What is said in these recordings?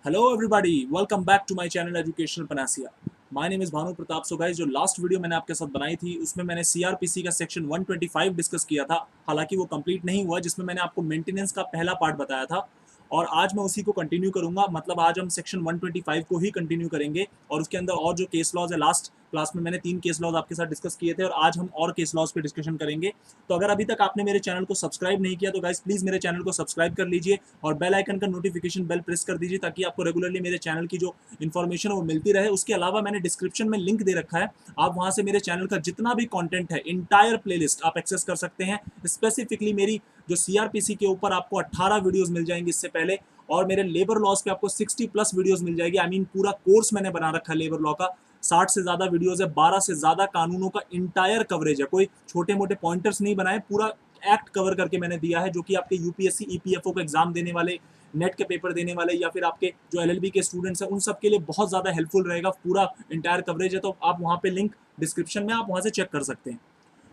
Hello everybody, welcome back to my channel educational panacea. My name is Bhanu Pratap. So guys, जो last video मैंने आपके साथ बनाई थी उसमें मैंने सीआरपीसी का सेक्शन 125 डिस्कस किया था। हालांकि वो कंप्लीट नहीं हुआ, जिसमें मैंने आपको मेंटेनेंस का पहला पार्ट बताया था और आज मैं उसी को कंटिन्यू करूंगा। मतलब आज हम सेक्शन 125 को ही कंटिन्यू करेंगे और उसके अंदर और जो केस लॉज है, लास्ट क्लास में मैंने 3 केस लॉज आपके साथ डिस्कस किए थे और आज हम और केस लॉज पे डिस्कशन करेंगे। तो अगर अभी तक आपने मेरे चैनल को सब्सक्राइब नहीं किया तो गाइस प्लीज मेरे चैनल को सब्सक्राइब कर लीजिए और बेल आइकन का नोटिफिकेशन बेल प्रेस कर दीजिए ताकि आपको रेगुलरली मेरे चैनल की जो इन्फॉर्मेशन है वो मिलती रहे। उसके अलावा मैंने डिस्क्रिप्शन में लिंक दे रखा है, आप वहां से मेरे चैनल का जितना भी कंटेंट है, इंटायर प्लेलिस्ट आप एक्सेस कर सकते हैं। स्पेसिफिकली मेरी जो सीआरपीसी के ऊपर आपको 18 वीडियोस मिल जाएंगी इससे पहले, और मेरे लेबर लॉज पे आपको 60+ वीडियोस मिल जाएगी। आई मीन पूरा कोर्स मैंने बना रखा है लेबर लॉ का। 60 से ज्यादा वीडियोस है, 12 से ज्यादा कानूनों का इंटायर कवरेज है। कोई छोटे मोटे पॉइंटर्स नहीं बनाए, पूरा एक्ट कवर करके मैंने दिया है, जो कि आपके यूपीएससी ईपीएफओ का एग्जाम देने वाले, नेट के पेपर देने वाले या फिर आपके जो एलएलबी के स्टूडेंट्स हैं उन सब के लिए बहुत ज्यादा हेल्पफुल रहेगा। पूरा इंटायर कवरेज है, तो आप वहां पे लिंक डिस्क्रिप्शन में, आप वहां से चेक कर सकते हैं।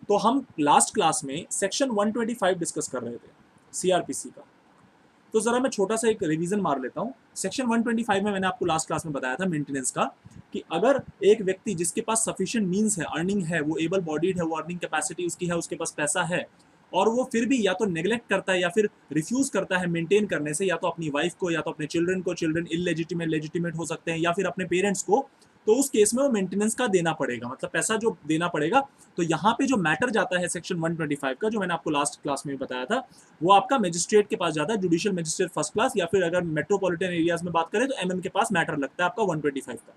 तो हम लास्ट क्लास में सेक्शन 125 डिस्कस कर रहे थे सीआरपीसी का। तो जरा मैं छोटा सा एक रिवीजन मार लेता हूँ। सेक्शन 125 में मैंने आपको लास्ट क्लास में बताया था मेंटेनेंस का, कि अगर एक व्यक्ति जिसके पास सफिशिएंट मींस है, अर्निंग है, वो एबल बॉडीड है, वो अर्निंग कैपेसिटी उसकी है, उसके पास पैसा है, और वो फिर भी या तो नेग्लेक्ट करता है या फिर रिफ्यूज करता है मेंटेन करने से, या तो अपनी वाइफ को या तो अपने चिल्ड्रन को, चिल्ड्रन इलेजिटिमेट लेजिटिमेट हो सकते हैं, या फिर अपने पेरेंट्स को, तो उस केस में वो मेंटेनेंस का देना पड़ेगा, मतलब पैसा जो देना पड़ेगा। तो यहाँ पे जो मैटर जाता है सेक्शन 125 का, जो मैंने आपको लास्ट क्लास में बताया था, वो आपका मजिस्ट्रेट के पास जाता है, जुडिशियल मजिस्ट्रेट फर्स्ट क्लास, या फिर अगर मेट्रोपॉलिटन एरियाज में बात करें तो एमएम के पास मैटर लगता है आपका 125 का।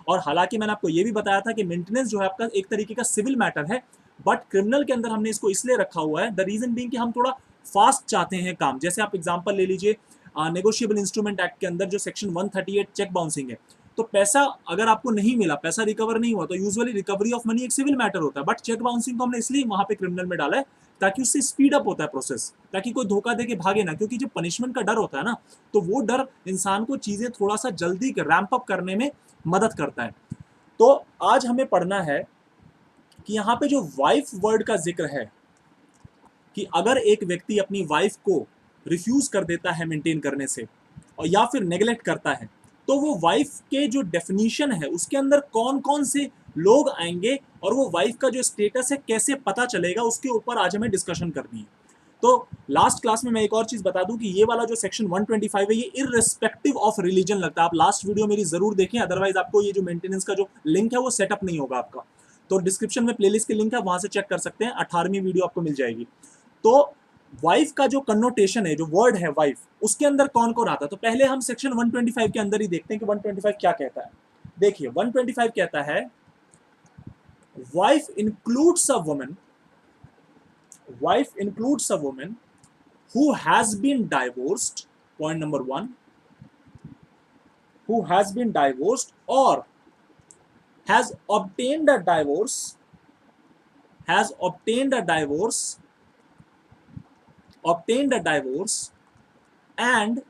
और हालांकि मैंने आपको ये भी बताया था कि मेंटेनेंस जो है आपका एक तरीके का सिविल मैटर है, बट क्रिमिनल के अंदर हमने इसको इसलिए रखा हुआ है, द रीजन बीइंग कि हम थोड़ा फास्ट चाहते हैं काम। जैसे आप एग्जांपल ले लीजिए, नेगोशिएबल इंस्ट्रूमेंट एक्ट के अंदर जो सेक्शन 138 चेक बाउंसिंग है, तो पैसा अगर आपको नहीं मिला, पैसा रिकवर नहीं हुआ, तो यूजुअली रिकवरी ऑफ मनी एक सिविल मैटर होता है, बट चेक बाउंसिंग को हमने इसलिए वहां पे क्रिमिनल में डाला है ताकि उससे स्पीड अप होता है प्रोसेस, ताकि कोई धोखा दे के भागे ना। क्योंकि जब पनिशमेंट का डर होता है ना, तो वो डर इंसान को चीजें थोड़ा सा जल्दी रैंप अप करने में मदद करता है। तो आज हमें पढ़ना है कि यहाँ पे जो वाइफ वर्ड का जिक्र है, कि अगर एक व्यक्ति अपनी वाइफ को रिफ्यूज कर देता है मेंटेन करने से, और या फिर नेग्लेक्ट करता है, तो वो वाइफ के जो डेफिनेशन है उसके अंदर कौन कौन से लोग आएंगे और वो वाइफ का जो स्टेटस है कैसे पता चलेगा, उसके ऊपर आज हमें डिस्कशन करनी है। तो लास्ट क्लास में मैं एक और चीज बता दूं कि ये वाला जो सेक्शन 125 है, ये इररिस्पेक्टिव ऑफ रिलीजन लगता है। आप लास्ट वीडियो मेरी जरूर देखें, अदरवाइज आपको ये जो मेंटेनेंस का जो लिंक है वो सेटअप नहीं होगा आपका। तो डिस्क्रिप्शन में प्लेलिस्ट के लिंक है, वहां से चेक कर सकते हैं, 18वीं वीडियो आपको मिल जाएगी। तो वाइफ का जो कन्नोटेशन है, जो वर्ड है वाइफ, उसके अंदर कौन कौन आता है, तो पहले हम सेक्शन 125 के अंदर ही देखते हैं कि 125 क्या कहता है। देखिए 125 कहता है, wife includes a woman, wife includes a woman who has been divorced, point number 1, who has been divorced or has obtained a divorce, has obtained a divorce, obtained a divorce and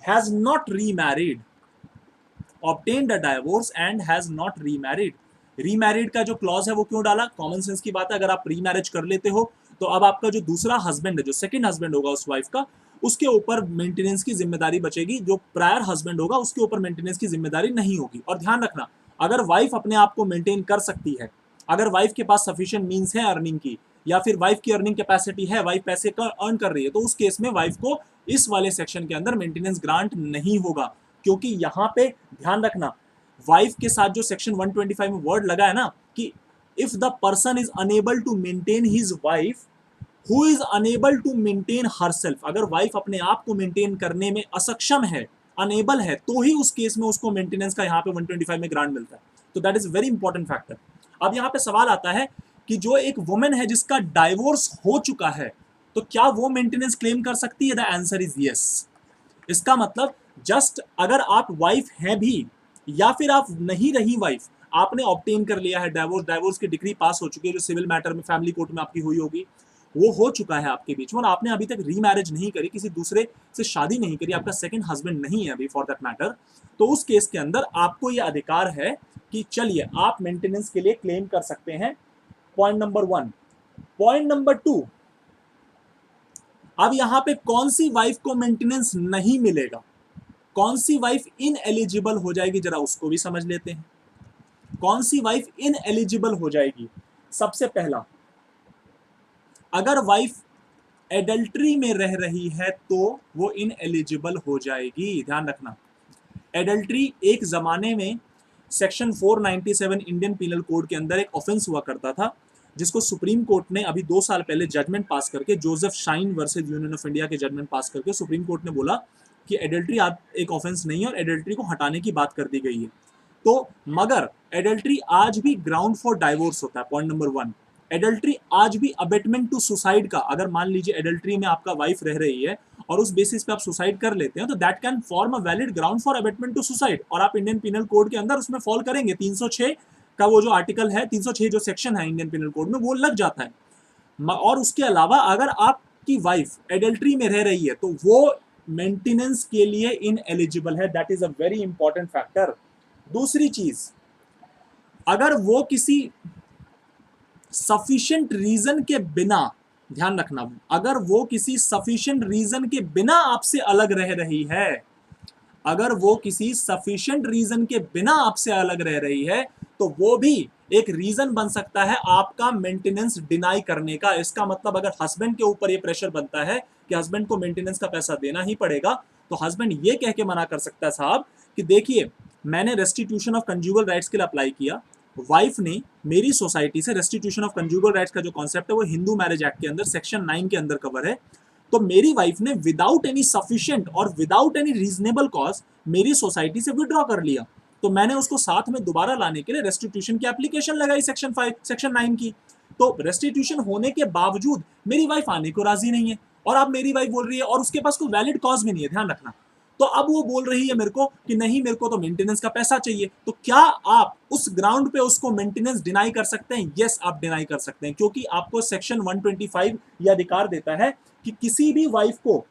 has not remarried, obtained a divorce and has not remarried। Remarried का जो clause है वो क्यों डाला, common sense की बात है। अगर आप रीमैरिज कर लेते हो तो अब आपका जो दूसरा हस्बैंड है, जो सेकंड हस्बैंड होगा उस वाइफ का, उसके ऊपर मेंटेनेंस की जिम्मेदारी बचेगी, जो प्रायर हस्बैंड होगा उसके ऊपर मेंटेनेंस की जिम्मेदारी नहीं होगी। और ध्यान रखना, अगर वाइफ अपने आप को मेंटेन कर सकती है, अगर वाइफ के पास सफिशिएंट मींस है अर्निंग की, या फिर वाइफ की अर्निंग कैपेसिटी है, वाइफ पैसे का अर्न कर रही है, तो उस केस में वाइफ को इस वाले सेक्शन के अंदर मेंटेनेंस ग्रांट नहीं होगा। क्योंकि यहां पे ध्यान रखना, वाइफ के साथ जो सेक्शन 125 में वर्ड लगा है ना, कि if the person is unable to maintain his wife who is unable to maintain herself, अगर वाइफ अपने आप को मेंटेन करने में असक्षम है, अनेबल है, तो ही उस केस में उसको मेंटेनेंस का यहाँ पे 125 में ग्रांट मिलता है। तो that is very important factor. अब यहाँ पे सवाल आता है कि जो एक वुमेन है जिसका डाइवोर्स हो चुका है, तो क्या वो मेंटेनेंस क्लेम कर सकती है? The answer is yes. इसका मतलब जस्ट अगर आप वाइफ हैं भी या फिर आप नहीं रही वाइफ, आपने ऑब्टेन कर लिया है डाइवोर्स, डाइवोर्स की डिग्री पास हो चुकी है, जो सिविल मैटर में फैमिली कोर्ट में आपकी हुई होगी, वो हो चुका है आपके बीच में, और आपने अभी तक रीमैरिज नहीं करी, किसी दूसरे से शादी नहीं करी, आपका सेकंड हस्बैंड नहीं है अभी फॉर दैट मैटर, तो उस केस के अंदर आपको ये अधिकार है कि चलिए आप मेंटेनेंस के लिए क्लेम कर सकते हैं। Point number 1। पॉइंट नंबर 2, अब यहां पे कौन सी वाइफ को मेंटेनेंस नहीं मिलेगा? कौन सी वाइफ इन एलिजिबल हो जाएगी, जरा उसको भी समझ लेते हैं। कौन सी वाइफ इन एलिजिबल हो जाएगी? सबसे पहला, अगर वाइफ एडल्ट्री में रह रही है तो वो इन एलिजिबल हो जाएगी। ध्यान रखना, एडल्ट्री एक जमाने में सेक्शन 497 इंडियन पीनल कोड के अंदर एक ऑफेंस हुआ करता था, जिसको सुप्रीम कोर्ट ने अभी 2 साल पहले जजमेंट पास करके, Joseph shine versus union of India के जजमेंट पास करके सुप्रीम कोर्ट ने बोला कि एडल्ट्री एक ऑफेंस नहीं है और एडल्ट्री को हटाने की बात कर दी गई है। तो मगर एडल्ट्री आज भी ग्राउंड फॉर डाइवोर्स होता है। पॉइंट नंबर 1, एडल्ट्री आज भी अबेटमेंट टू सुसाइड का, अगर मान लीजिए एडल्ट्री में आपका वाइफ रह रही है और उस बेसिस पे आप सुसाइड कर लेते हैं, तो that can form a valid ground for abetment to suicide, और आप इंडियन पिनल कोड के अंदर उसमें फॉल करेंगे। 306 का वो जो आर्टिकल है, 306 जो सेक्शन है इंडियन पिनल कोड में, वो लग जाता है। और उसके अलावा अगर आपकी वाइफ एडल्ट्री में रह रही है तो वो मेंटेनेंस के लिए इन एलिजिबल है। That is a very important factor. दूसरी चीज, अगर वो किसी सफिशिएंट रीजन के बिना, ध्यान रखना, अगर वो किसी सफिशिएंट रीजन के बिना आपसे अलग रह रही है, अगर वो किसी सफिशिएंट रीजन के बिना आपसे अलग रह रही है, तो वो भी एक रीजन बन सकता है आपका मेंटेनेंस डिनाई करने का। इसका मतलब अगर हस्बैंड के ऊपर ये प्रेशर बनता है कि हस्बैंड को मेंटेनेंस का पैसा देना ही पड़ेगा, तो हस्बैंड ये कह के मना कर सकता है, साहब कि देखिए मैंने रेस्टिट्यूशन ऑफ कंज्यूगल राइट्स के लिए अप्लाई किया, वाइफ ने मेरी सोसाइटी से रेस्टिट्यूशन ऑफ कंज्यूगल राइट्स का जो कॉन्सेप्ट है वो हिंदू मैरिज एक्ट के अंदर सेक्शन 9 के अंदर कवर है, तो मेरी वाइफ ने विदाउट एनी सफिशिएंट और विदाउट एनी रीजनेबल कॉज मेरी सोसाइटी से विड्रॉ कर लिया, तो मैंने उसको साथ में दोबारा लाने के लिए रेस्टिट्यूशन की एप्लीकेशन लगाई सेक्शन 5 सेक्शन 9 की। तो रेस्टिट्यूशन होने के बावजूद मेरी वाइफ आने को राजी नहीं है, और अब मेरी वाइफ बोल रही है, और उसके पास कोई वैलिड कॉज भी नहीं है, ध्यान रखना। तो अब वो बोल रही है मेरे को कि नहीं, मेरे को तो मेंटेनेंस का पैसा चाहिए। तो क्या आप उस ग्राउंड पे उसको मेंटेनेंस डिनाई कर सकते हैं? यस, आप डिनाई कर सकते हैं, क्योंकि आपको सेक्शन 125 ये अधिकार देता है कि किसी भी वाइफ को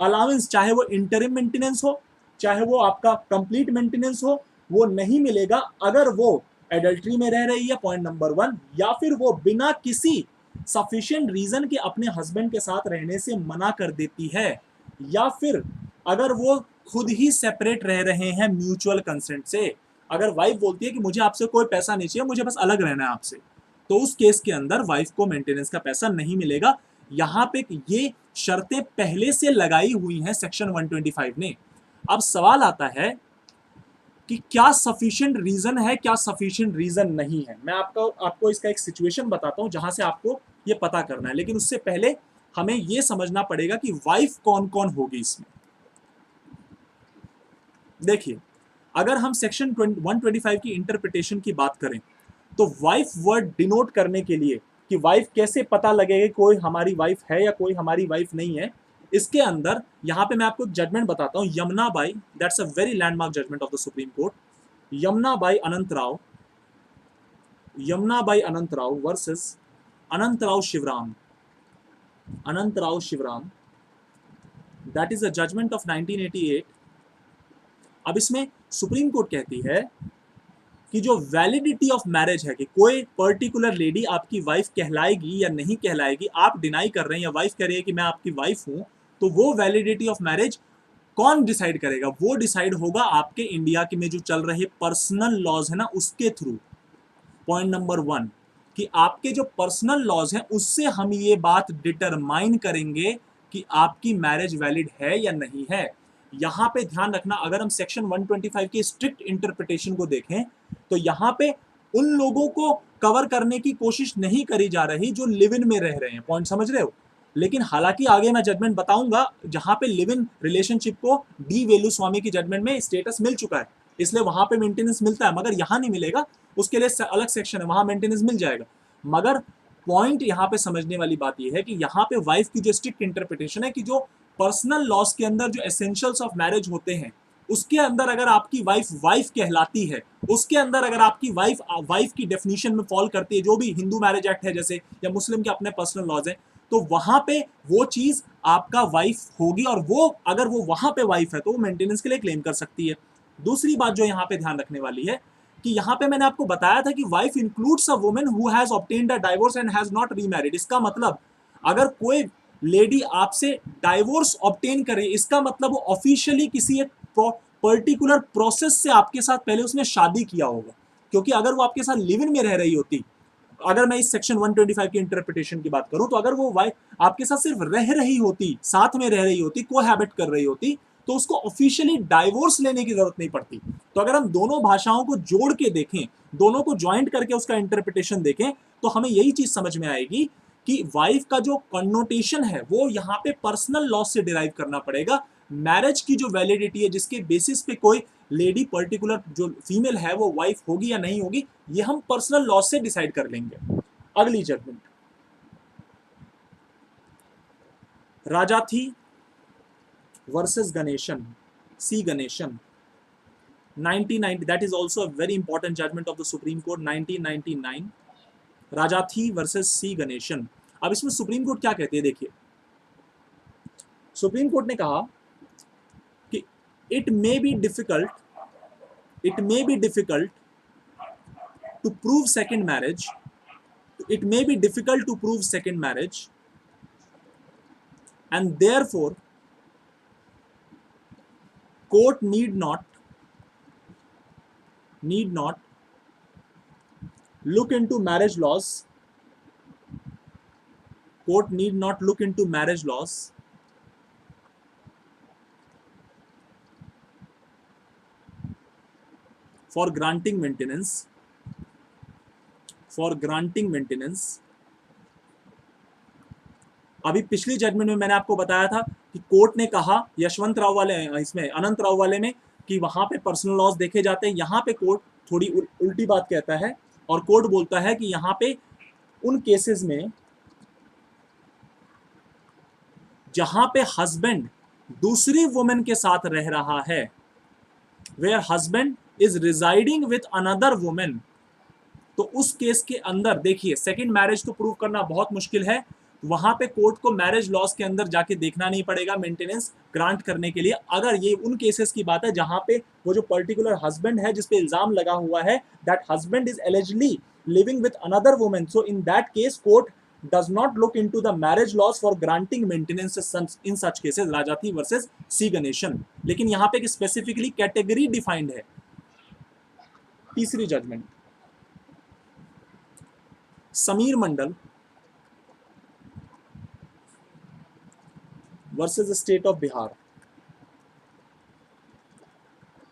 अलाउंस, चाहे वो इंटरिम मेंटेनेंस हो, चाहे वो आपका कंप्लीट मेंटेनेंस हो, वो नहीं मिलेगा अगर वो एडल्ट्री में रह रही है, पॉइंट नंबर 1, या फिर वो बिना किसी सफिशिएंट रीजन के अपने हस्बैंड के साथ रहने से मना कर देती है, या फिर अगर वो खुद ही सेपरेट रह रहे हैं म्यूचुअल कंसेंट से। अगर वाइफ बोलती है कि मुझे आपसे कोई पैसा नहीं चाहिए, मुझे बस अलग रहना है आपसे, तो उस केस के अंदर वाइफ को मेंटेनेंस का पैसा नहीं मिलेगा। यहां पे ये शर्तें पहले से लगाई हुई हैं सेक्शन 125 ने। अब सवाल आता है कि क्या सफिशिएंट रीजन है, क्या सफिशिएंट रीजन नहीं है। मैं आपको इसका एक सिचुएशन बताता हूं जहां से आपको ये पता करना है, लेकिन उससे पहले हमें ये समझना पड़ेगा कि वाइफ कौन कौन होगी इसमें। देखिए, अगर हम सेक्शन 125 की इंटरप्रिटेशन की बात करें, तो वाइफ वर्ड डिनोट करने के लिए कि वाइफ कैसे पता लगेगा कोई हमारी वाइफ है या कोई हमारी वाइफ नहीं है, इसके अंदर यहां पे मैं आपको जजमेंट बताता हूं, Yamuna Bai, that's a very landmark judgment of the Supreme Court, Yamuna Bai Anant Rao versus Anant Rao Shivram, that is a judgment of 1988। अब इसमें सुप्रीम कोर्ट कहती है कि जो वैलिडिटी ऑफ मैरिज है, कि कोई पर्टिकुलर लेडी आपकी वाइफ कहलाएगी या नहीं कहलाएगी, आप डिनाई कर रहे हैं या वाइफ कह रही है कि मैं आपकी वाइफ हूं, तो वो वैलिडिटी ऑफ मैरिज कौन डिसाइड करेगा? वो डिसाइड होगा आपके इंडिया के में जो चल रहे पर्सनल लॉज है ना, उसके थ्रू। पॉइंट नंबर 1, कि आपके जो पर्सनल लॉज हैं उससे हम ये बात डिटरमाइन करेंगे कि आपकी मैरिज वैलिड है या नहीं है। यहां पे ध्यान रखना, अगर हम सेक्शन 125 की स्ट्रिक्ट इंटरप्रिटेशन को देखें, तो यहां पे उन लोगों को कवर करने की कोशिश नहीं करी जा रही जो लिव इन में रह रहे हैं। पॉइंट समझ रहे हो? लेकिन हालांकि आगे मैं जजमेंट बताऊंगा जहां पे लिव इन रिलेशनशिप को डी वेलुस्वामी की जजमेंट में स्टेटस मिल चुका है, इसलिए वहां पे मेंटेनेंस मिलता है, मगर यहां नहीं मिलेगा, उसके लिए अलग सेक्शन है, वहां मेंटेनेंस मिल जाएगा। मगर पॉइंट यहां पे समझने वाली बात यह है कि यहां पे वाइफ की जो स्ट्रिक्ट इंटरप्रिटेशन है कि जो पर्सनल लॉस के अंदर जो एसेंशियल्स ऑफ मैरिज होते हैं, उसके अंदर अगर आपकी वाइफ कहलाती है, उसके अंदर अगर आपकी वाइफ की डेफिनेशन में फॉल करती है, जो भी हिंदू मैरिज एक्ट है जैसे, या मुस्लिम के अपने पर्सनल लॉज हैं, तो वहां पे वो चीज आपका वाइफ होगी, और वो अगर वो वहां पे वाइफ है तो वो मेंटेनेंस के लिए क्लेम कर सकती है। दूसरी बात जो यहाँ पे ध्यान रखने वाली है कि यहाँ पे मैंने आपको बताया था कि wife includes a woman who has obtained a divorce and has not remarried. इसका मतलब अगर कोई लेडी आपसे डाइवोर्स ऑब्टेन करे, इसका मतलब वो ऑफिशियली किसी एक पर्टिकुलर प्रोसेस से आपके साथ पहले उसने शादी किया होगा, क्योंकि अगर वो आपके साथ लिव इन में रह रही होती, अगर मैं इस सेक्शन 125 की इंटरप्रिटेशन की बात करूं, तो अगर वो वाइफ आपके साथ सिर्फ रह रही होती, साथ में रह रही होती, कोहैबिट कर रही होती, तो उसको ऑफिशियली डाइवोर्स लेने की जरूरत नहीं पड़ती। तो अगर हम दोनों भाषाओं को जोड़ के देखें, दोनों को ज्वाइंट करके उसका इंटरप्रिटेशन देखें, तो हमें यही चीज समझ में आएगी कि वाइफ का जो कन्नोटेशन है वो यहां पे पर्सनल लॉ से डिराइव करना पड़ेगा। मैरिज की जो वैलिडिटी है, जिसके बेसिस पे कोई लेडी पर्टिकुलर जो फीमेल है वो वाइफ होगी या नहीं होगी, ये हम पर्सनल लॉ से डिसाइड कर लेंगे। अगली judgement, Rajathi versus Ganesan, C Ganesan, 1990, that is also a very important judgment of the Supreme Court, 1999, Rajathi versus C Ganesan. अब इसमें सुप्रीम कोर्ट क्या कहती है, देखिए सुप्रीम कोर्ट ने कहा कि it may be difficult to prove second marriage, it may be difficult to prove second marriage, and therefore court need not look into marriage laws, court need not look into marriage laws for granting maintenance, अभी पिछली judgement में मैंने आपको बताया था कि court ने कहा यशवंत राव वाले, इसमें अनंत राव वाले में, कि वहां पे पर्सनल लॉस देखे जाते हैं। यहां पे कोर्ट थोड़ी उल्टी बात कहता है, और कोर्ट बोलता है कि यहां पे उन केसेस में जहां पे हस्बैंड दूसरी वुमेन के साथ रह रहा है, where husband is residing with another women, तो उस केस के अंदर देखिए सेकंड मैरिज तो प्रूव करना बहुत मुश्किल है, वहां पे कोर्ट को मैरिज लॉस के अंदर जाके देखना नहीं पड़ेगा मेंटेनेंस ग्रांट करने के लिए। अगर ये उन केसेस की बात है जहां पे वो जो पर्टिकुलर हस्बैंड है जिस पे इल्जाम लगा हुआ है, that husband is eligibly living with another women, so in that case court does not look into the marriage laws for granting maintenance in such cases, Rajathi versus C Ganesan. लेकिन यहां पे स्पेसिफिकली कैटेगरी डिफाइंड है। तीसरी judgement, Samir Mandal versus state of Bihar,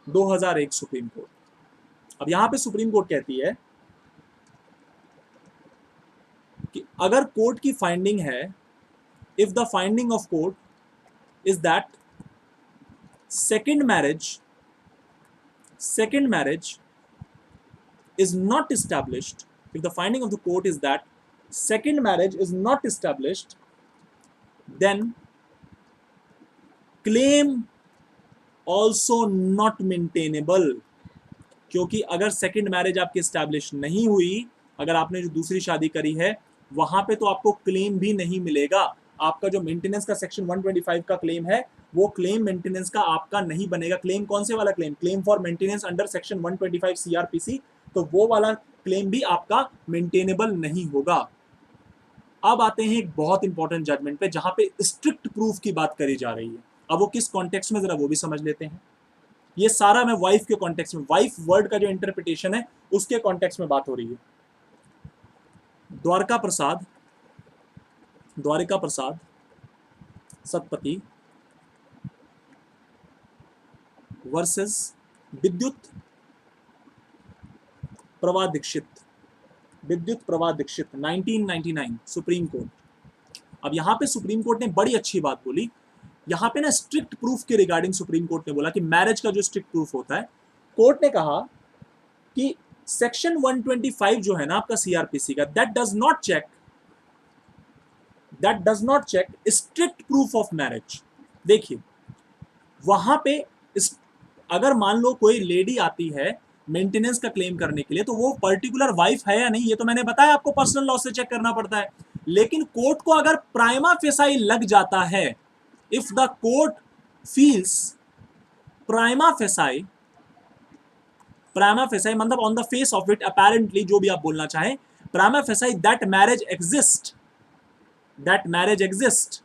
2001 supreme court. अब यहां पे Supreme Court कहती है कि अगर कोर्ट की फाइंडिंग है, if the finding of court is that second marriage is not established, if the finding of the court is that second marriage is not established, then claim also not maintainable, क्योंकि अगर second marriage आपकी establish नहीं हुई, अगर आपने जो दूसरी शादी करी है वहां पे तो आपको क्लेम भी नहीं मिलेगा। आपका जो मेंटेनेंस का सेक्शन 125 का क्लेम है वो क्लेम मेंटेनेंस का आपका नहीं बनेगा। क्लेम कौन से वाला claim? Claim for maintenance under section 125 CrPC, तो वो वाला क्लेम भी आपका मेंटेनेबल नहीं होगा। अब आते हैं एक बहुत इंपॉर्टेंट जजमेंट पे जहां पे स्ट्रिक्ट प्रूफ की बात करी जा रही है। अब वो किस कॉन्टेक्स्ट में, जरा वो भी समझ लेते हैं। ये सारा मैं वाइफ के कॉन्टेक्स्ट में, वाइफ वर्ड का जो इंटरप्रिटेशन है उसके कॉन्टेक्स्ट में बात हो रही है। द्वारिका प्रसाद Satpathy versus Vidyut Prabha Dixit, 1999 supreme court. अब यहां पे सुप्रीम कोर्ट ने बड़ी अच्छी बात बोली, यहां पे ना स्ट्रिक्ट प्रूफ के रिगार्डिंग सुप्रीम कोर्ट ने बोला कि मैरिज का जो स्ट्रिक्ट प्रूफ होता है, कोर्ट ने कहा कि सेक्शन 125 जो है ना आपका सीआरपीसी का, that does not check strict proof of marriage. देखिए वहां पे अगर मान लो कोई लेडी आती है मेंटेनेंस का क्लेम करने के लिए, तो वो पर्टिकुलर वाइफ है या नहीं, ये तो मैंने बताया आपको पर्सनल लॉ से चेक करना पड़ता है। लेकिन कोर्ट को अगर प्राइमा फेसाई लग जाता है, if the court feels prima facie मतलब on the face of it, apparently, जो भी आप बोलना चाहें, prima facie that marriage exist,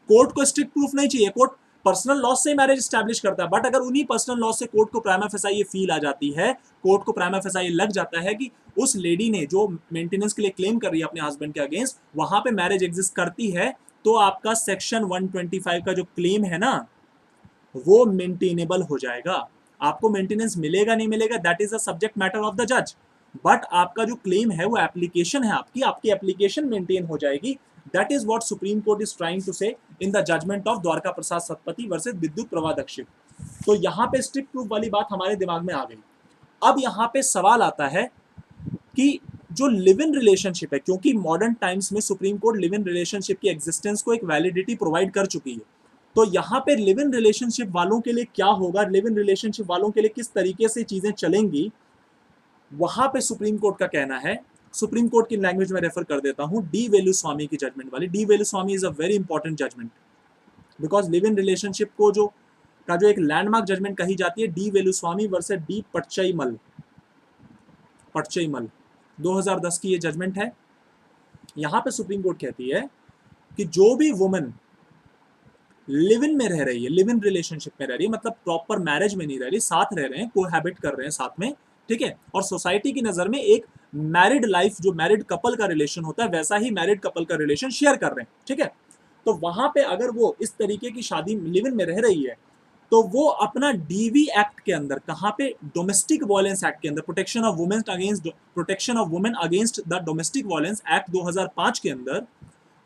court को स्ट्रिक्ट प्रूफ नहीं चाहिए। कोर्ट पर्सनल लॉस से मैरिज स्टैब्लिश करता है, बट अगर उन्हीं पर्सनल लॉस से कोर्ट को प्राइमा फेसाई ये फील आ जाती है, कोर्ट को प्राइमा फेसाई लग जाता है कि उस लेडी ने जो मेंटेनेंस के लिए क्लेम कर रही है अपने हस्बैंड के अगेंस्ट, वहां पे मैरिज एग्जिस्ट करती है, तो आपका सेक्शन 125 का जो क्लेम है ना वो मेंटेनेबल हो जाएगा। आपको मेंटेनेंस मिलेगा नहीं मिलेगा that is a subject matter of the जज, बट आपका जो क्लेम है वो एप्लीकेशन है, आपकी एप्लीकेशन मेंटेन हो जाएगी। That is what supreme court is trying to say in the judgment of Dwarka Prasad Satpathy versus Vidyut Prabha Dixit. तो यहां पे स्ट्रिक्ट प्रूफ वाली बात हमारे दिमाग में आ गई। अब यहां पे सवाल आता है कि जो लिव इन रिलेशनशिप है, क्योंकि मॉडर्न टाइम्स में supreme court live in relationship की एग्जिस्टेंस को एक वैलिडिटी प्रोवाइड कर चुकी है, तो यहां पे लिव इन रिलेशनशिप वालों के लिए क्या होगा, लिव इन रिलेशनशिप वालों के लिए किस तरीके से चीजें चलेंगी, वहां पे सुप्रीम कोर्ट का कहना है। सुप्रीम कोर्ट की लैंग्वेज में रेफर कर देता हूं, डी वेलुस्वामी की जजमेंट वाली। D Veluswamy is a very important judgment, because live in relationship को जो एक लैंडमार्क जजमेंट कही जाती है, D Veluswamy versus D Patchaimal. 2010 की ये जजमेंट है। यहां पे सुप्रीम कोर्ट कहती है कि जो भी वुमन लिव इन में रह रही है, लिव इन रिलेशनशिप में रह रही है, मतलब प्रॉपर मैरिज में नहीं रह रही, साथ रह रहे हैं, कोहैबिट कर रहे हैं साथ में, ठीक है, और सोसाइटी की नजर में एक मैरिड लाइफ, जो मैरिड कपल का रिलेशन होता है वैसा ही मैरिड कपल का रिलेशन शेयर कर रहे हैं, ठीक है, तो वहां पे अगर वो इस तरीके की शादी लिव इन में रह रही है, तो वो अपना डीवी एक्ट के अंदर, कहां पे, डोमेस्टिक वायलेंस एक्ट के अंदर, protection of women against the domestic violence act 2005 के अंदर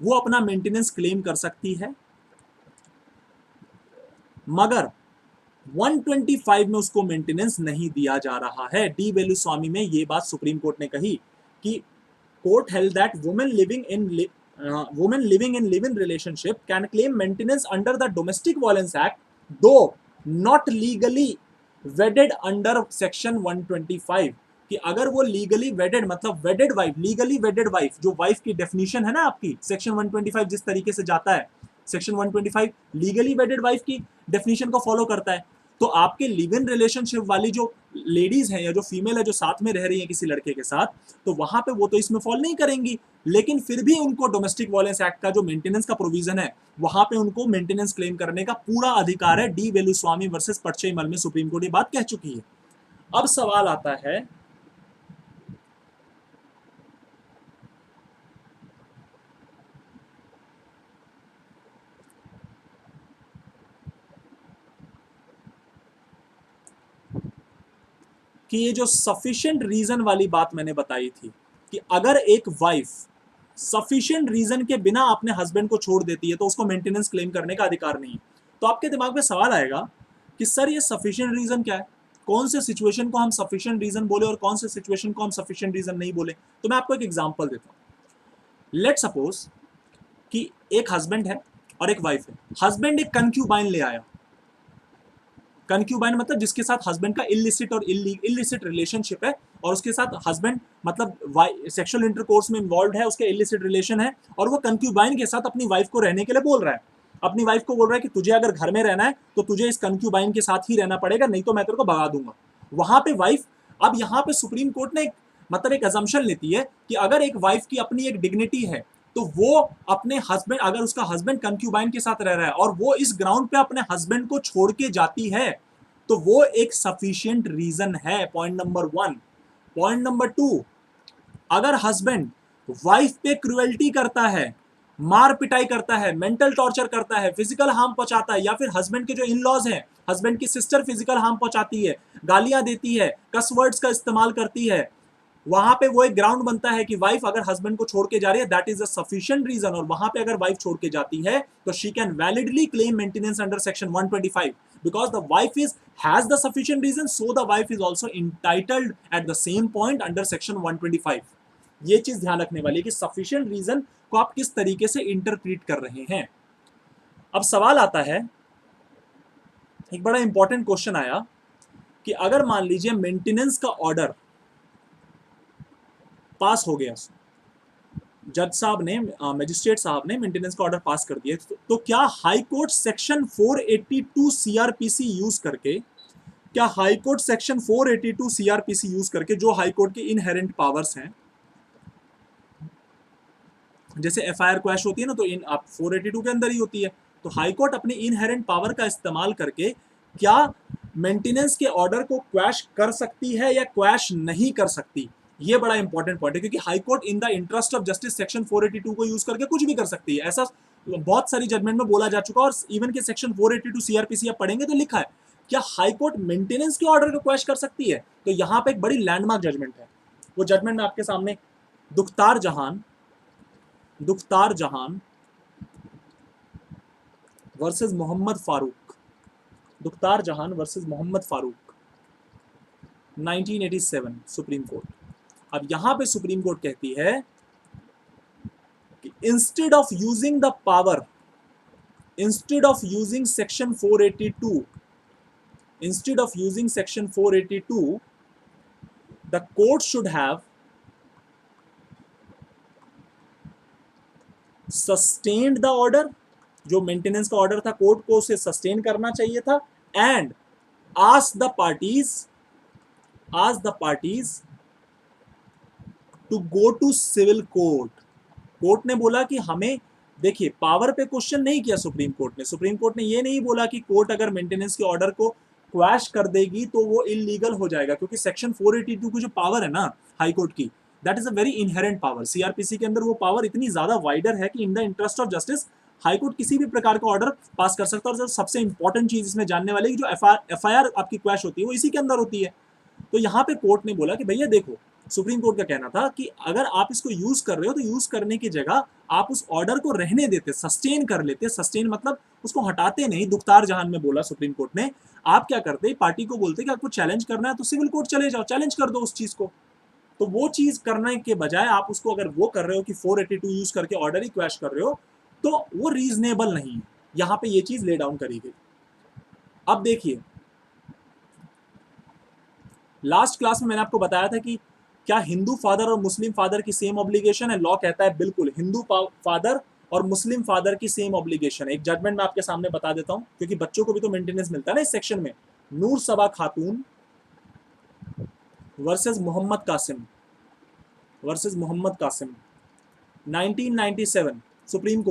वो अपना मेंटेनेंस क्लेम कर सकती है। मगर 125 में उसको मेंटेनेंस नहीं दिया जा रहा है। डी वेलुस्वामी में ये बात सुप्रीम कोर्ट ने कही कि court held that women living in live in relationship can claim maintenance under the domestic violence act, though not legally wedded under section 125। कि अगर वो लीगली वेडेड, मतलब wedded wife, legally wedded wife, जो wife की definition है ना आपकी section 125 जिस तरीके से जाता है, सेक्शन 125 लीगली वेडेड वाइफ की डेफिनेशन को फॉलो करता है। तो आपके लिव इन रिलेशनशिप वाली जो लेडीज हैं या जो फीमेल है जो साथ में रह रही है किसी लड़के के साथ, तो वहां पे वो तो इसमें फॉल नहीं करेंगी, लेकिन फिर भी उनको डोमेस्टिक वायलेंस एक्ट का जो मेंटेनेंस का प्रोविजन है वहां पे उनको मेंटेनेंस क्लेम करने का पूरा अधिकार है। डी वेलुस्वामी वर्सेस पटचईमल में सुप्रीम कोर्ट ये बात कह चुकी है। अब सवाल आता है कि ये जो सफिशिएंट रीजन वाली बात मैंने बताई थी, कि अगर एक वाइफ सफिशिएंट रीजन के बिना अपने हस्बैंड को छोड़ देती है तो उसको मेंटेनेंस क्लेम करने का अधिकार नहीं है। तो आपके दिमाग में सवाल आएगा कि सर ये सफिशिएंट रीजन क्या है, कौन से सिचुएशन को हम सफिशिएंट रीजन बोले और कौन से सिचुएशन को हम सफिशिएंट रीजन नहीं बोले। तो मैं आपको एक एग्जांपल देता हूं। लेट सपोज कि एक हस्बैंड है और एक वाइफ है। हस्बैंड एक कंक्यूबाइन ले आया। कंक्यूबाइन मतलब जिसके साथ हस्बैंड का इलिसिट और इलिसिट रिलेशनशिप है, और उसके साथ हस्बैंड मतलब सेक्सुअल इंटरकोर्स में इन्वॉल्व है, उसके इलिसिट रिलेशन है, और वो कंक्यूबाइन के साथ अपनी वाइफ को रहने के लिए बोल रहा है। अपनी वाइफ को बोल रहा है कि तुझे अगर घर में रहना है तो तुझे इस कंक्यूबाइन के साथ ही रहना पड़ेगा, नहीं तो मैं तेरे को भगा दूंगा। वहां पे वाइफ, अब यहां पे सुप्रीम कोर्ट ने मतलब एक अजम्पशन लेती है कि अगर एक वाइफ की अपनी एक डिग्निटी है तो वो अपने हस्बैंड, अगर उसका हस्बैंड कंक्यूबाइन के साथ रह रहा है और वो इस ग्राउंड पे अपने हस्बैंड को छोड़ के जाती है, तो वो एक सफिशिएंट रीजन है। Point number 1। पॉइंट नंबर 2, अगर हस्बैंड वाइफ पे क्रुएल्टी करता है, मार पिटाई करता है, मेंटल टॉर्चर करता है, फिजिकल हार्म पहुंचाता है, या फिर हस्बैंड के जो इन लॉज हैं, हस्बैंड की सिस्टर फिजिकल हार्म पहुंचाती है, गालियां देती है, कस वर्ड्स का इस्तेमाल करती है, वहां पे वो एक ग्राउंड बनता है कि वाइफ अगर हस्बैंड को छोड़ के जा रही है, that is a sufficient reason. और वहां पे अगर वाइफ छोड़ के जाती है तो she can validly claim maintenance under section 125 because the wife is has the sufficient reason, so the wife is also entitled at the same point under section 125। ये चीज ध्यान रखने वाली है कि सफिशिएंट रीजन को आप किस तरीके से इंटरप्रीट कर रहे हैं। अब सवाल आता है, एक बड़ा इंपॉर्टेंट क्वेश्चन आया कि अगर मान लीजिए मेंटेनेंस का ऑर्डर पास हो गया, जज साहब ने, मजिस्ट्रेट साहब ने मेंटेनेंस का ऑर्डर पास कर दिया, तो क्या high court section 482 CrPC use करके, क्या high court section 482 CrPC use करके, जो हाई कोर्ट के इनहेरेंट पावर्स हैं, जैसे एफआईआर क्वैश होती है ना, तो इन आप 482 के अंदर ही होती है, तो हाई कोर्ट अपनी इनहेरेंट पावर का इस्तेमाल करके क्या मेंटेनेंस के ऑर्डर को क्वैश कर सकती है या क्वैश नहीं कर सकती, ये बड़ा इंपॉर्टेंट पॉइंट है, क्योंकि high court in the interest of justice section 482 को यूज करके कुछ भी कर सकती है। ऐसा बहुत सारी जजमेंट में बोला जा चुका, और इवन के सेक्शन 482 सीआरपीसी आप पढ़ेंगे तो लिखा है क्या हाई कोर्ट मेंटेनेंस के ऑर्डर को क्वैश कर सकती है। तो यहां पे एक बड़ी लैंडमार्क जजमेंट है, वो जजमेंट में आपके सामने दुख्तार Jahan versus Mohammad Farooq, Dukhtar Jahan versus Mohammad Farooq 1987 Supreme court. अब यहां पे सुप्रीम कोर्ट कहती है कि instead of using the power, instead of using section 482, instead of using section 482, the court should have sustained the order, जो मेंटेनेंस का ऑर्डर था कोर्ट को उसे सस्टेन करना चाहिए था, and ask the parties to go to civil court। Court ने बोला कि हमें, देखिए पावर पे क्वेश्चन नहीं किया सुप्रीम कोर्ट ने ये नहीं बोला कि कोर्ट अगर मेंटेनेंस के ऑर्डर को क्वैश कर देगी तो वो इलीगल हो जाएगा, क्योंकि सेक्शन 482 की जो पावर है ना हाई कोर्ट की, that is a very inherent power. CrPC के अंदर वो पावर इतनी ज्यादा वाइडर है कि in the interest of justice high court किसी भी प्रकार का ऑर्डर पास कर सकता है। और सबसे इंपॉर्टेंट चीज इसमें जानने वाले की जो एफआईआर आपकी क्वैश होती है वो इसी के अंदर होती है। तो यहाँ पे कोर्ट ने बोला कि भैया देखो, सुप्रीम कोर्ट का कहना था कि अगर आप इसको यूज कर रहे हो तो यूज करने की जगह आप उस ऑर्डर को रहने देते, सस्टेन कर लेते। सस्टेन मतलब उसको हटाते नहीं। दुख्तार जहान में बोला सुप्रीम कोर्ट ने, आप क्या करते, पार्टी को बोलते कि आपको चैलेंज करना है तो सिविल कोर्ट चले जाओ, चैलेंज कर दो उस चीज को। तो वो चीज करने के बजाय आप उसको अगर वो कर रहे हो कि 482 यूज करके ऑर्डर ही क्वैश कर रहे हो, तो वो रीजनेबल नहीं है। यहां पे ये चीज ले डाउन करी गई। अब देखिए, लास्ट क्लास में मैंने आपको बताया था कि क्या हिंदू फादर और मुस्लिम फादर की सेम ऑब्लिगेशन है। लॉ कहता है बिल्कुल, हिंदू फादर और मुस्लिम फादर की सेम ऑब्लिगेशन है। एक जजमेंट मैं आपके सामने बता देता हूं, क्योंकि बच्चों को भी तो मेंटेनेंस मिलता है ना इस सेक्शन में। Noor Saba Khatoon versus Mohammad Qasim 1997 Supreme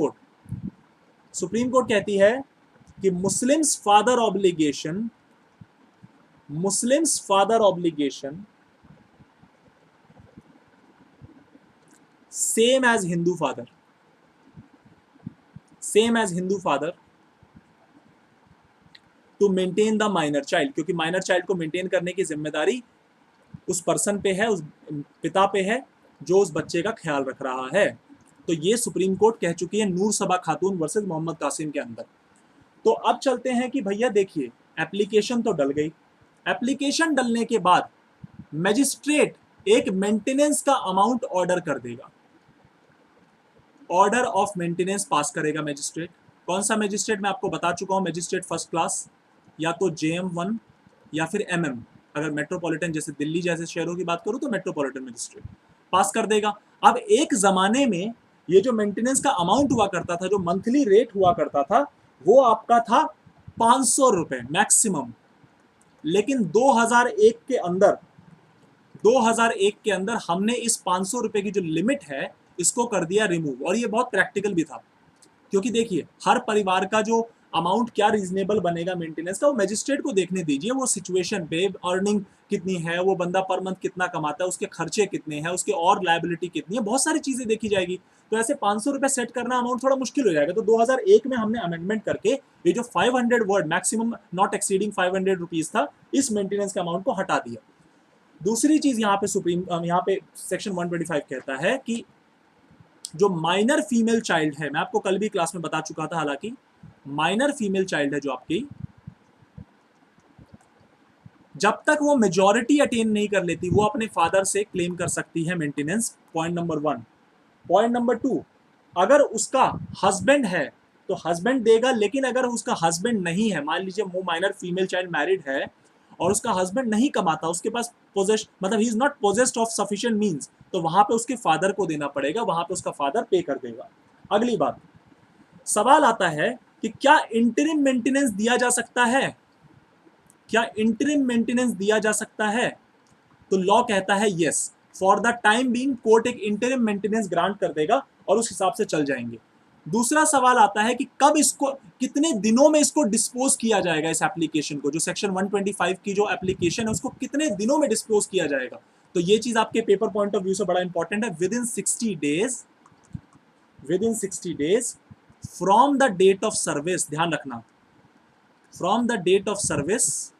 Court कहती है कि Muslims father obligation same as Hindu father to maintain the minor child, क्योंकि माइनर चाइल्ड को मेंटेन करने की जिम्मेदारी उस पर्सन पे है, उस पिता पे है जो उस बच्चे का ख्याल रख रहा है। तो ये सुप्रीम कोर्ट कह चुकी है नूर सबा खातून वर्सेस मोहम्मद कासिम के अंदर। तो अब चलते हैं कि भैया देखिए, एप्लीकेशन तो डल गई। एप्लीकेशन डलने के बाद मैजिस्ट्रेट एक मेंटेनेंस का अमाउंट ऑर्डर कर देगा, ऑर्डर ऑफ मेंटेनेंस पास करेगा मैजिस्ट्रेट। कौन सा मैजिस्ट्रेट, मैं आपको बता चुका हूं, मैजिस्ट्रेट फर्स्ट क्लास, या तो JM1 या फिर MM। अगर मेट्रोपॉलिटन जैसे दिल्ली जैसे शहरों की बात करूं तो मेट्रोपॉलिटन मैजिस्ट्रेट पास कर देगा। अब एक जमाने में ये जो मेंटेनेंस का अमाउंट हुआ करता था, जो मंथली रेट हुआ करता था, वो आपका था 500 रुपए मैक्सिमम। लेकिन 2001 के अंदर हमने इस 500 रुपए की जो लिमिट है इसको कर दिया रिमूव। और ये बहुत प्रैक्टिकल भी था, क्योंकि देखिए हर परिवार का जो अमाउंट क्या रीजनेबल बनेगा मेंटेनेंस का, वो मैजिस्ट्रेट को देखने दीजिए। वो सिचुएशन पे अर्निंग कितनी है, वो बंदा पर मंथ कितना कमाता है, उसके खर्चे कितने हैं, उसके और लायबिलिटी कितनी है, बहुत सारी चीजें देखी जाएगी। तो ऐसे 500 रुपए सेट करना अमाउंट थोड़ा मुश्किल हो जाएगा। तो 2001 में हमने अमेंडमेंट करके ये जो 500 word maximum not exceeding 500 rupees था, इस मेंटेनेंस के अमाउंट को हटा दिया। दूसरी चीज यहाँ पे सेक्शन 125 कहता है कि जो माइनर फीमेल चाइल्ड है, मैं आपको कल भी क्लास में बता चुका था, हालांकि माइनर फीमेल चाइल्ड है जो आपकी, जब तक वो मेजॉरिटी अटेन नहीं कर लेती वो अपने फादर से क्लेम कर सकती है maintenance. Point number 1। Point number 2, अगर उसका हस्बैंड है तो हस्बैंड देगा, लेकिन अगर उसका हस्बैंड नहीं है, मान लीजिए वो माइनर फीमेल चाइल्ड मैरिड है और उसका हस्बैंड नहीं कमाता, उसके पास मतलब he is not possessed of sufficient means, तो वहां पे उसके फादर को देना पड़ेगा, वहां पे उसका फादर पे कर देगा। अगली बात, सवाल आता है कि क्या इंटरिम मेंटेनेंस दिया जा सकता है, क्या इंटरिम मेंटेनेंस दिया जा सकता है? तो लॉ कहता है yes, for the time being court एक इंटरिम मेंटेनेंस ग्रांट कर देगा और उस हिसाब से चल जाएंगे। दूसरा सवाल आता है कि कब इसको, कितने दिनों में इसको डिस्पोज किया जाएगा, इस एप्लीकेशन को, जो सेक्शन 125 की जो एप्लीकेशन है उसको कितने दिनों में डिस्पोज किया जाएगा। तो ये चीज आपके पेपर पॉइंट ऑफ व्यू से बड़ा इंपॉर्टेंट है। Within 60 days, within 60 days from the date of service, ध्यान रखना, from the date of service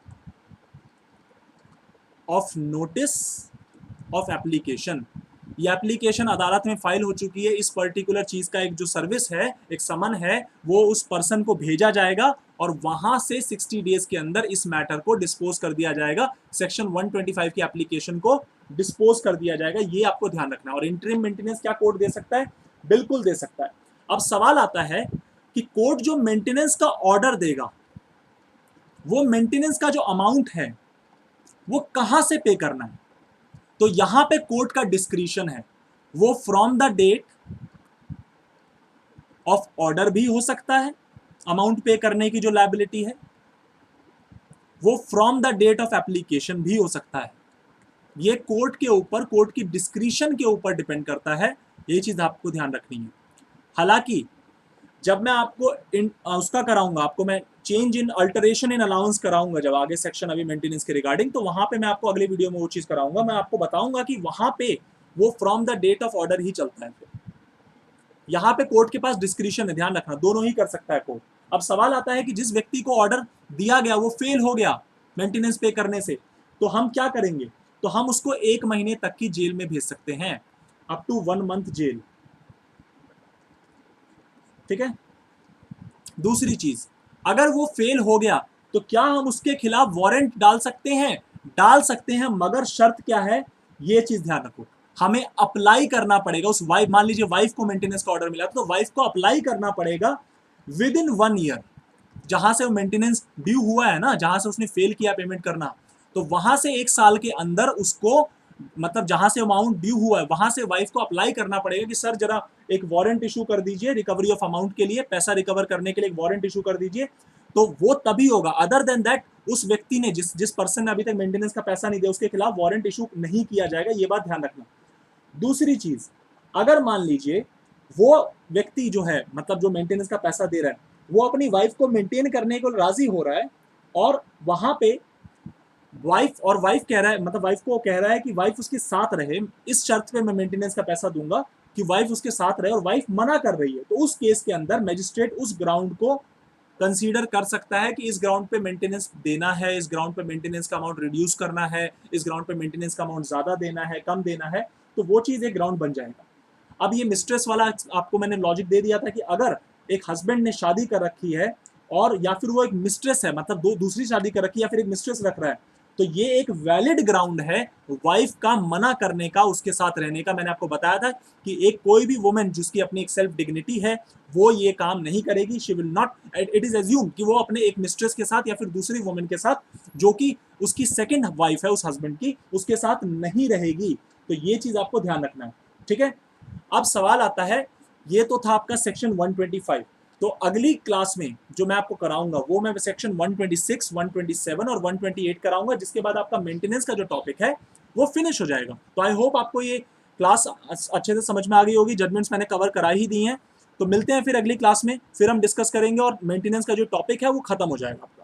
of notice of application. ये एप्लीकेशन अदालत में फाइल हो चुकी है, इस पर्टिकुलर चीज का एक जो सर्विस है, एक समन है, वो उस पर्सन को भेजा जाएगा और वहां से 60 डेज के अंदर इस मैटर को डिस्पोज कर दिया जाएगा, सेक्शन 125 की एप्लीकेशन को डिस्पोज कर दिया जाएगा। ये आपको ध्यान रखना है। और इंटरिम मेंटेनेंस क्या कोर्ट दे सकता है? बिल्कुल दे सकता है। अब सवाल आता है कि कोर्ट जो मेंटेनेंस का ऑर्डर देगा, वो मेंटेनेंस का जो अमाउंट है वो कहां से पे करना है। तो यहां पे कोर्ट का डिस्क्रिशन है, वो from the date of order भी हो सकता है, अमाउंट पे करने की जो लायबिलिटी है, वो from the date of application भी हो सकता है। ये कोर्ट के ऊपर, कोर्ट की डिस्क्रिशन के ऊपर डिपेंड करता है। ये चीज आपको ध्यान रखनी है। हालांकि जब मैं आपको उसका कराऊंगा, आपको मैं change in alteration in allowance कराऊंगा, जब आगे सेक्शन अभी मेंटेनेंस के रिगार्डिंग, तो वहां पे मैं आपको अगले वीडियो में वो चीज कराऊंगा। मैं आपको बताऊंगा कि वहां पे वो from the date of order ही चलता है। यहाँ पे कोर्ट के पास डिस्क्रिशन है, ध्यान रखना, दोनों ही कर सकता है कोर्ट। अब सवाल आता है कि जिस व्यक्ति को ऑर्डर दिया गया वो फेल हो गया मेंटेनेंस पे करने से, तो हम क्या करेंगे? तो हम उसको 1 महीने तक की जेल में भेज सकते हैं, अप टू 1 मंथ जेल। ठीक है। दूसरी चीज, अगर वो फेल हो गया तो क्या हम उसके खिलाफ वारंट डाल सकते हैं? डाल सकते हैं, मगर शर्त क्या है, ये चीज ध्यान रखो, हमें अप्लाई करना पड़ेगा उस वाइफ, मान लीजिए वाइफ को मेंटेनेंस का ऑर्डर मिला तो वाइफ को अप्लाई करना पड़ेगा विद इन 1 ईयर, जहां से वो मेंटेनेंस ड्यू हुआ है ना, जहां से उसने फेल किया पेमेंट करना, तो वहां से 1 साल के अंदर उसको, मतलब जहां से अमाउंट ड्यू हुआ है वहां से वाइफ को अप्लाई करना पड़ेगा कि सर जरा एक वारंट इशू कर दीजिए रिकवरी ऑफ अमाउंट के लिए, पैसा रिकवर करने के लिए एक वारंट इशू कर दीजिए। तो वो तभी होगा, अदर देन दैट उस व्यक्ति ने, जिस पर्सन ने अभी तक मेंटेनेंस का पैसा नहीं दिया, उसके खिलाफ वारंट इशू नहीं किया जाएगा। ये बात ध्यान रखना। दूसरी चीज, अगर मान लीजिए वो व्यक्ति जो है, मतलब जो मेंटेनेंस का पैसा दे रहा है, वो अपनी वाइफ को मेंटेन करने को राजी हो रहा है और वहां पे वाइफ कह रहा है, मतलब वाइफ को कह रहा है कि वाइफ उसके साथ रहे, इस शर्त पे मैं मेंटेनेंस का पैसा दूंगा कि वाइफ उसके साथ रहे, और वाइफ मना कर रही है, तो उस केस के अंदर मैजिस्ट्रेट उस ग्राउंड को कंसीडर कर सकता है कि इस ग्राउंड पे मेंटेनेंस देना है, इस ग्राउंड पे मेंटेनेंस का अमाउंट रिड्यूस करना है, इस ग्राउंड पे मेंटेनेंस का अमाउंट ज्यादा देना है, कम देना है, तो वो चीज एक ग्राउंड बन जाएगा। अब ये मिस्ट्रेस वाला आपको मैंने लॉजिक दे दिया था कि अगर एक हस्बैंड ने शादी कर रखी है और या फिर वो एक मिस्ट्रेस है, मतलब दूसरी शादी कर रखी है या फिर एक मिस्ट्रेस रख रहा है, तो ये एक वैलिड ग्राउंड है वाइफ का मना करने का, उसके साथ रहने का। मैंने आपको बताया था कि एक कोई भी वुमेन जिसकी अपनी एक सेल्फ डिग्निटी है, वो ये काम नहीं करेगी। She will not, it is assume कि वो अपने एक मिस्ट्रेस के साथ या फिर दूसरी वुमेन के साथ, जो कि उसकी सेकंड वाइफ है उस हस्बैंड की, उसके साथ नहीं रहेगी। तो ये चीज आपको ध्यान रखना है। ठीक है। अब सवाल आता है, ये तो था आपका सेक्शन 125। तो अगली क्लास में जो मैं आपको कराऊंगा वो मैं सेक्शन 126, 127 और 128 कराऊंगा, जिसके बाद आपका मेंटेनेंस का जो टॉपिक है वो फिनिश हो जाएगा। तो आई होप आपको ये क्लास अच्छे से समझ में आ गई होगी। जजमेंट्स मैंने कवर करा ही दी हैं। तो मिलते हैं फिर अगली क्लास में, फिर हम डिस्कस करेंगे और मेंटेनेंस का जो टॉपिक है वो खत्म हो जाएगा आपका।